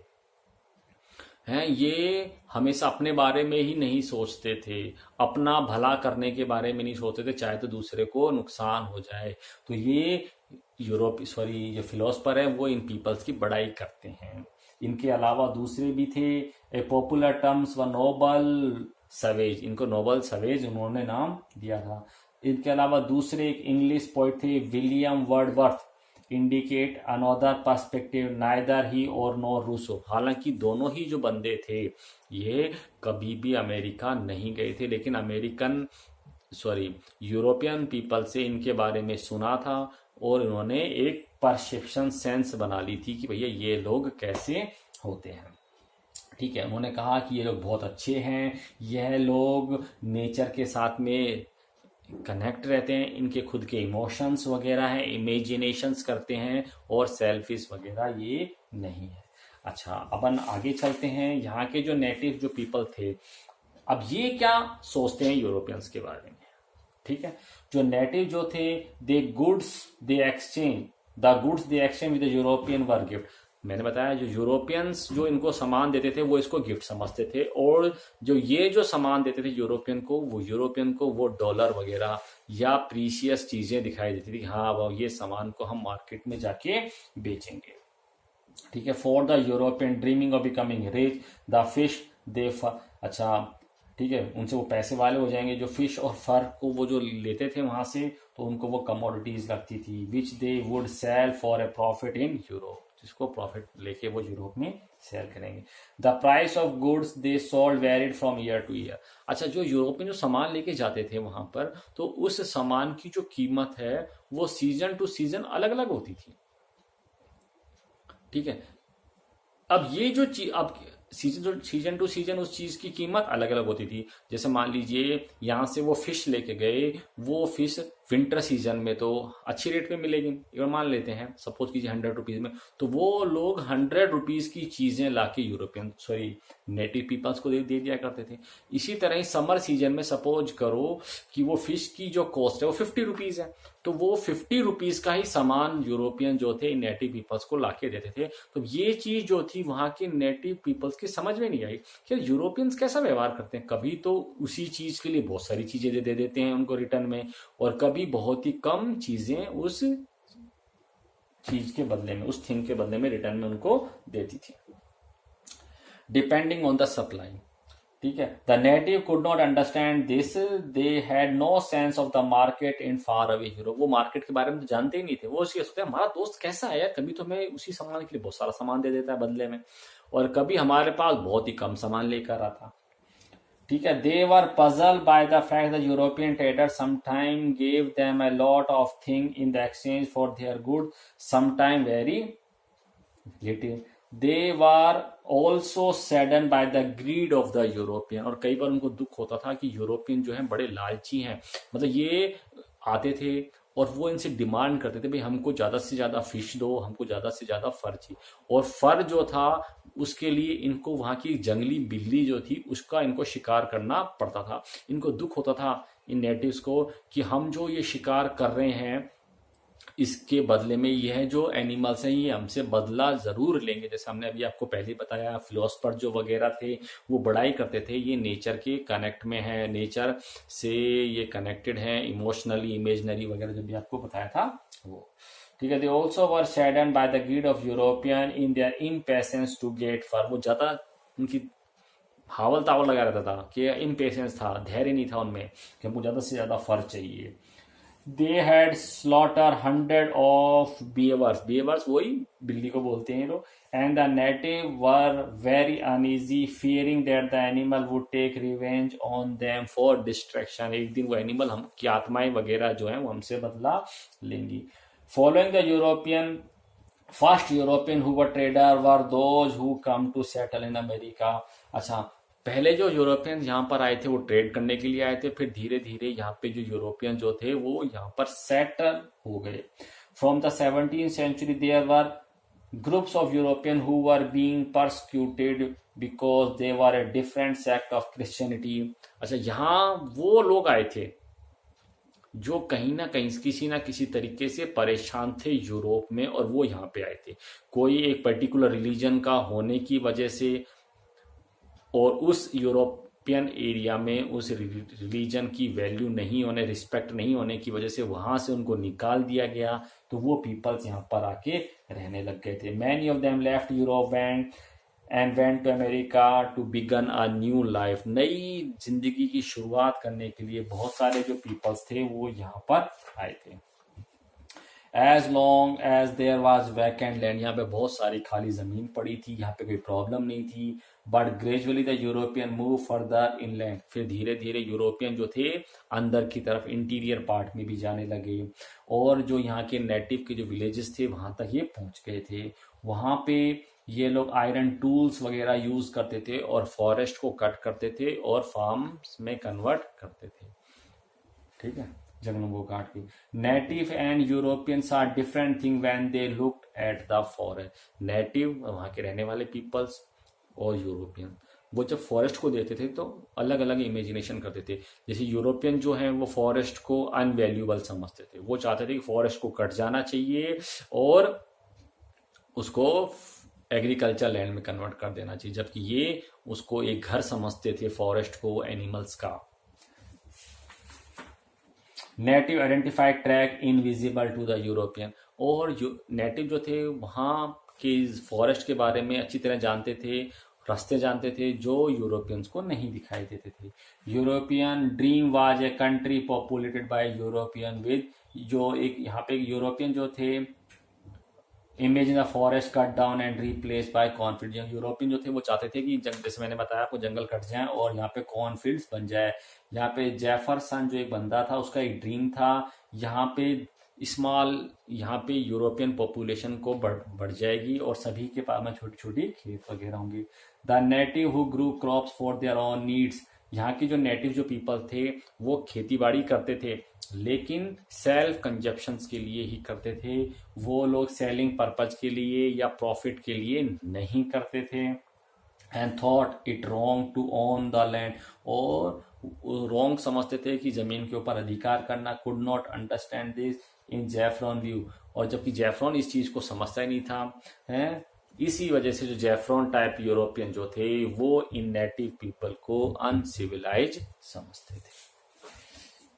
हैं, ये हमेशा अपने बारे में ही नहीं सोचते थे, अपना भला करने के बारे में नहीं सोचते थे, चाहे तो दूसरे को नुकसान हो जाए। तो ये जो फिलोसफर है वो इन पीपल्स की बड़ाई करते हैं। इनके अलावा दूसरे भी थे। A popular terms was noble savage, इनको नोबल सवेज उन्होंने नाम दिया था। इनके अलावा दूसरे एक इंग्लिश पोइट थे William Wordsworth, indicate another perspective neither he or no Rousseau. हालांकि दोनों ही जो बंदे थे ये कभी भी अमेरिका नहीं गए थे, लेकिन यूरोपियन पीपल से इनके बारे में सुना था और इन्होंने एक परसेप्शन सेंस बना ली थी कि भैया ये लोग कैसे होते हैं। ठीक है, उन्होंने कहा कि ये लोग बहुत अच्छे हैं, यह लोग नेचर के साथ में कनेक्ट रहते हैं, इनके खुद के इमोशंस वगैरह हैं, इमेजिनेशंस करते हैं और सेल्फिश वगैरह ये नहीं है। अच्छा, अपन आगे चलते हैं। यहाँ के जो नेटिव जो पीपल थे, अब ये क्या सोचते हैं यूरोपियंस के बारे में। ठीक है, जो नेटिव जो थे, the goods they exchange with the European were gift. मैंने बताया जो यूरोपियंस जो इनको सामान देते थे वो इसको गिफ्ट समझते थे, और जो सामान देते थे यूरोपियन को वो डॉलर वगैरह या प्रीशियस चीजें दिखाई देती थी। हाँ, वो ये सामान को हम मार्केट में जाके बेचेंगे। ठीक है, for the European dreaming of becoming rich the fish they अच्छा, ठीक है, उनसे वो पैसे वाले हो जाएंगे। जो फिश और फर को वो जो लेते थे वहां से, तो उनको वो कमोडिटीज लगती थी, which they would sell for a profit in Europe, जिसको प्रॉफिट लेके वो यूरोप में सेल करेंगे। The price of goods they sold varied from year to year. अच्छा, जो यूरोप में जो सामान लेके जाते थे वहां पर, तो उस सामान की जो कीमत है वो सीजन टू सीजन अलग अलग होती थी। ठीक है, अब ये जो चीज, अब सीजन टू सीजन उस चीज की कीमत अलग अलग होती थी। जैसे मान लीजिए यहां से वो फिश लेके गए, वो फिश विंटर सीजन में तो अच्छी रेट पे मिलेगी, अगर मान लेते हैं सपोज कीजिए 100 रुपीज में, तो वो लोग 100 रुपीज की चीजें लाके नेटिव पीपल्स को दे दिया करते थे। इसी तरह ही समर सीजन में सपोज करो कि वो फिश की जो कॉस्ट है वो 50 रुपीज है, तो वो 50 रुपीज का ही सामान यूरोपियन जो थे नेटिव पीपल्स को लाके देते थे। तो ये चीज जो थी वहां के नेटिव पीपल्स की समझ में नहीं आई कि यूरोपियंस कैसा व्यवहार करते हैं। कभी तो उसी चीज के लिए बहुत सारी चीजें दे देते हैं उनको रिटर्न में, और कभी बहुत ही कम चीजें उस चीज के बदले में, उस थिंग के बदले में रिटर्न में उनको देती थी, डिपेंडिंग ऑन द सप्लाई। ठीक है, the native could not understand this, they had no sense of the market in far away Europe. वो मार्केट के बारे में तो जानते ही नहीं थे। वो सोचते हैं हमारा दोस्त कैसा है यार, कभी तो हमें उसी सामान के लिए बहुत सारा सामान दे देता है बदले में, और कभी हमारे पास बहुत ही कम सामान लेकर आता। ठीक है, they were puzzle by the fact the European trader sometime gave them a lot of thing in the exchange for their good, sometime very little. They were also saddened by the greed of the European, और कई बार उनको दुख होता था कि European जो है बड़े लालची हैं। मतलब ये आते थे और वो इनसे डिमांड करते थे भाई हमको ज्यादा से ज्यादा फिश दो, हमको ज्यादा से ज्यादा फर चाहिए। और फर जो था उसके लिए इनको वहां की जंगली बिल्ली जो थी उसका इनको शिकार करना पड़ता था। इनको दुख होता था इन नेटिव्स को कि हम जो ये शिकार कर रहे हैं इसके बदले में यह जो एनिमल्स हैं ये हमसे बदला जरूर लेंगे। जैसे हमने अभी आपको पहले बताया, फिलोसफर जो वगैरह थे वो बड़ाई करते थे ये नेचर के कनेक्ट में है, नेचर से ये कनेक्टेड है इमोशनली, इमेजनरी वगैरह जो भी आपको बताया था वो। ठीक है, they also were saddened by the greed of European in their impatience to get fur. वो ज्यादा उनकी हावल तावल लगा रहता था कि इम्पेशेंस था, धैर्य नहीं था उनमें कि हमको ज्यादा से ज्यादा फर चाहिए। They had slaughter 100 of beavers वही बिल्ली को बोलते हैं लोग, and the native were very uneasy fearing that the animal would take revenge on them for destruction. एक दिन वो एनिमल हम की आत्माएं वगैरह जो है वो हमसे बदला लेंगी। Following the European first European who were trader were those who come to settle in America. अच्छा, पहले जो यूरोपियन यहाँ पर आए थे वो ट्रेड करने के लिए आए थे, फिर धीरे धीरे यहाँ पे जो यूरोपियन जो थे वो यहाँ पर सेटल हो गए। From the 17th century there were groups of European who were being persecuted because they were a different sect of Christianity. अच्छा, यहाँ वो लोग आए थे जो कहीं ना कहीं किसी ना किसी तरीके से परेशान थे यूरोप में, और वो यहाँ पे आए थे। कोई एक पर्टिकुलर रिलीजन का होने की वजह से और उस यूरोपियन एरिया में उस रिलीजन की वैल्यू नहीं होने, रिस्पेक्ट नहीं होने की वजह से वहां से उनको निकाल दिया गया, तो वो पीपल्स यहाँ पर आके रहने लग गए थे। Many of them left Europe and went to America to begin a new life. नई जिंदगी की शुरुआत करने के लिए बहुत सारे जो पीपल्स थे वो यहाँ पर आए थे। As long as there was vacant land, यहाँ पे बहुत सारी खाली जमीन पड़ी थी, यहाँ पे कोई प्रॉब्लम नहीं थी। But gradually the European move further inland, फिर धीरे धीरे यूरोपियन जो थे अंदर की तरफ इंटीरियर पार्ट में भी जाने लगे, और जो यहाँ के नेटिव के जो विलेजेस थे वहां तक ये पहुंच गए थे। वहां पे ये लोग आयरन टूल्स वगैरह यूज करते थे और फॉरेस्ट को कट करते थे और फार्म्स में कन्वर्ट करते थे। ठीक है, जंगलों को काट के। Native and Europeans are different thing when they looked at the forest. Native वहां के रहने वाले पीपल्स और यूरोपियन वो जब फॉरेस्ट को देखते थे तो अलग अलग इमेजिनेशन करते थे। जैसे यूरोपियन जो है वो फॉरेस्ट को अनवैल्यूएबल समझते थे, वो चाहते थे कि फॉरेस्ट को कट जाना चाहिए और उसको एग्रीकल्चर लैंड में कन्वर्ट कर देना चाहिए, जबकि ये उसको एक घर समझते थे फॉरेस्ट को एनिमल्स का। Native identified track invisible to the European, और नेटिव जो थे वहां के फॉरेस्ट के बारे में अच्छी तरह जानते थे, रास्ते जानते थे जो यूरोपियंस को नहीं दिखाई देते थे। European dream was a country populated bye European with, जो एक यहाँ पे यूरोपियन जो थे imagine the forest cut down and replace by cornfield, European जो थे वो चाहते थे कि जैसे मैंने बताया आपको जंगल कट जाए और यहाँ पे कॉर्नफील्ड्स बन जाए। यहाँ पे जेफरसन जो एक बंदा था उसका एक ड्रीम था यहाँ पे स्मॉल, यहाँ पे यूरोपियन पॉपुलेशन को बढ़ जाएगी और सभी के पास में छोटी छोटी खेत वगैरह होंगे। The native who Guru crops for their own needs, यहाँ के जो नेटिव जो पीपल थे वो खेती बाड़ी करते थे लेकिन सेल्फ कंजप्शन के लिए ही करते थे, वो लोग सेलिंग पर्पज के लिए या प्रॉफिट के लिए नहीं करते थे। And thought it wrong to own the land, और रॉन्ग समझते थे कि जमीन के ऊपर अधिकार करना। Could not understand this in Jefferson view, और जबकि जेफरॉन इस चीज को समझता ही नहीं था है। इसी वजह से जो जेफरॉन टाइप यूरोपियन जो थे वो इन नेटिव पीपल को अनसिविलाइज समझते थे।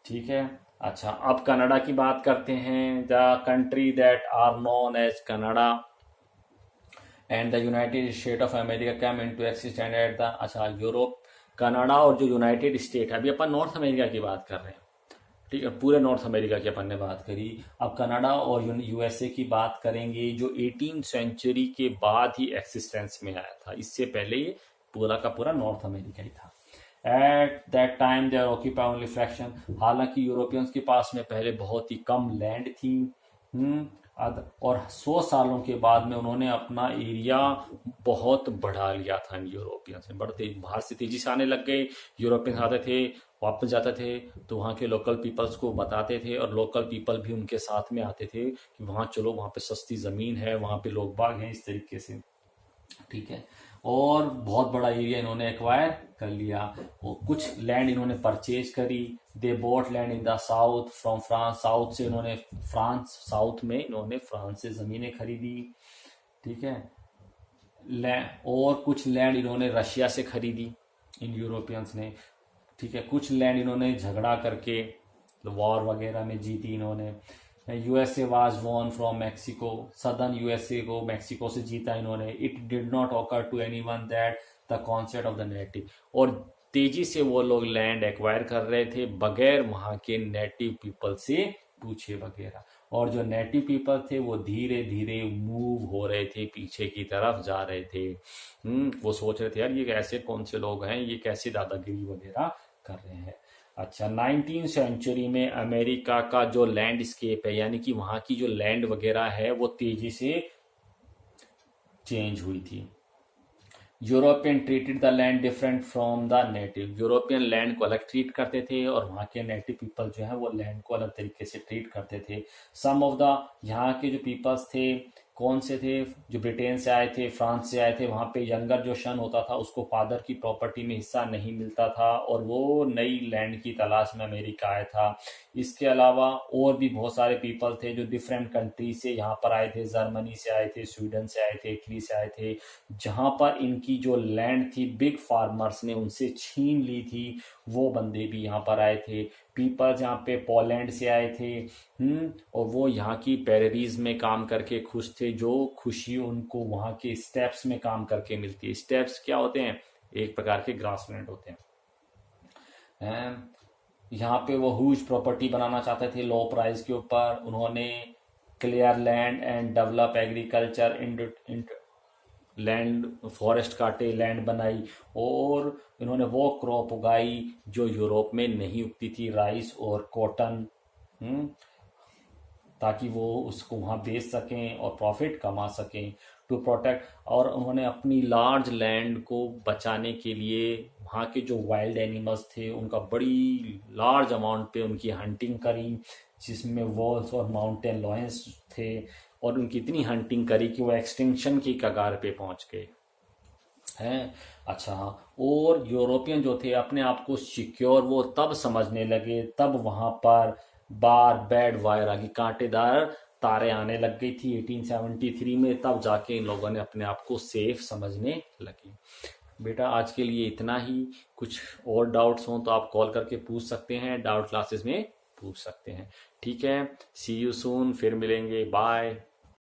ठीक है, अच्छा अब कनाडा की बात करते हैं। The country that are known as Canada and the United State of America come into existence at the, अच्छा यूरोप, कनाडा और जो यूनाइटेड स्टेट है, अभी अपन नॉर्थ अमेरिका की बात कर रहे हैं, ठीक है, पूरे नॉर्थ अमेरिका की अपन ने बात करी। अब कनाडा और यूएसए की बात करेंगे जो 18वीं सेंचुरी के बाद ही एक्सिस्टेंस में आया था, इससे पहले ये पूरा का पूरा नॉर्थ अमेरिका ही था। At that time they are occupy only fraction, हालांकि यूरोपियंस के पास में पहले बहुत ही कम लैंड थी। और 100 सालों के बाद में उन्होंने अपना एरिया बहुत बढ़ा लिया था। यूरोपियंस ने बढ़ते बाहर से तेजी से आने लग गए, यूरोपियंस आते थे वापस जाते थे तो वहाँ के लोकल पीपल्स को बताते थे और लोकल पीपल भी उनके साथ में आते थे कि वहाँ चलो, वहाँ पे सस्ती ज़मीन है, वहाँ पे लोग बाग हैं, इस तरीके से। ठीक है, और बहुत बड़ा एरिया इन्होंने एक्वायर कर लिया और कुछ लैंड इन्होंने परचेज करी। They both land in the south from France, south से इन्होंने साउथ में इन्होंने फ्रांस से ज़मीनें खरीदी। ठीक है, और कुछ लैंड इन्होंने रशिया से खरीदी इन यूरोपियंस ने। ठीक है, कुछ लैंड इन्होंने झगड़ा करके वॉर वगैरह में जीती इन्होंने। USA was won from Mexico, southern USA को मैक्सिको से जीता इन्होंने। It did not occur to anyone that the concept of the native, और तेजी से वो लोग लैंड एक्वायर कर रहे थे बगैर वहां के नेटिव पीपल से पूछे वगैरह। और जो नेटिव पीपल थे वो धीरे धीरे मूव हो रहे थे, पीछे की तरफ जा रहे थे। वो सोच रहे थे यार ये ऐसे कौन से लोग हैं, ये कैसे दादागिरी वगैरह कर रहे हैं। अच्छा, 19वीं सेंचुरी में अमेरिका का जो लैंडस्केप है, यानी कि वहां की जो लैंड वगैरह है वो तेजी से चेंज हुई थी। European treated the land different from the native, European land को अलग ट्रीट करते थे और वहाँ के नेटिव पीपल जो है वो लैंड को अलग तरीके से ट्रीट करते थे। सम ऑफ द यहाँ के जो पीपल्स थे कौन से थे? जो ब्रिटेन से आए थे, फ्रांस से आए थे, वहाँ पे यंगर जो सन होता था उसको फादर की प्रॉपर्टी में हिस्सा नहीं मिलता था और वो नई लैंड की तलाश में अमेरिका आया था। इसके अलावा और भी बहुत सारे पीपल थे जो डिफरेंट कंट्री से यहाँ पर आए थे, जर्मनी से आए थे, स्वीडन से आए थे, इटली से आए थे, जहाँ पर इनकी जो लैंड थी बिग फार्मर्स ने उनसे छीन ली थी, वो बंदे भी यहाँ पर आए थे। पीपल्स यहाँ पे पोलैंड से आए थे, और वो यहाँ की पैरेरीज में काम करके खुश थे, जो खुशी उनको वहाँ के स्टेप्स में काम करके मिलती है। स्टेप्स क्या होते हैं? एक प्रकार के ग्रासलैंड होते हैं। यहाँ पे वो ह्यूज प्रॉपर्टी बनाना चाहते थे लो प्राइस के ऊपर। उन्होंने clear land and develop agriculture, land, forest काटे, लैंड बनाई, और इन्होंने वो क्रॉप उगाई जो यूरोप में नहीं उगती थी, राइस और कॉटन, ताकि वो उसको वहाँ बेच सकें और प्रॉफिट कमा सकें, टू प्रोटेक्ट। और उन्होंने अपनी लार्ज लैंड को बचाने के लिए वहाँ के जो वाइल्ड एनिमल्स थे उनका बड़ी लार्ज अमाउंट पे उनकी हंटिंग करी, जिसमें वॉल्स और माउंटेन लॉयंस थे, और उनकी इतनी हंटिंग करी कि वो एक्सटिंक्शन की कगार पे पहुंच गए हैं। अच्छा, और यूरोपियन जो थे अपने आप को सिक्योर वो तब समझने लगे, तब वहां पर बार बैड वायर आ गई, कांटेदार तारे आने लग गई थी 1873 में, तब जाके इन लोगों ने अपने आप को सेफ समझने लगे। बेटा आज के लिए इतना ही। कुछ और डाउट्स हों तो आप कॉल करके पूछ सकते हैं, डाउट क्लासेस में पूछ सकते हैं। ठीक है, सी यू सून, फिर मिलेंगे, बाय।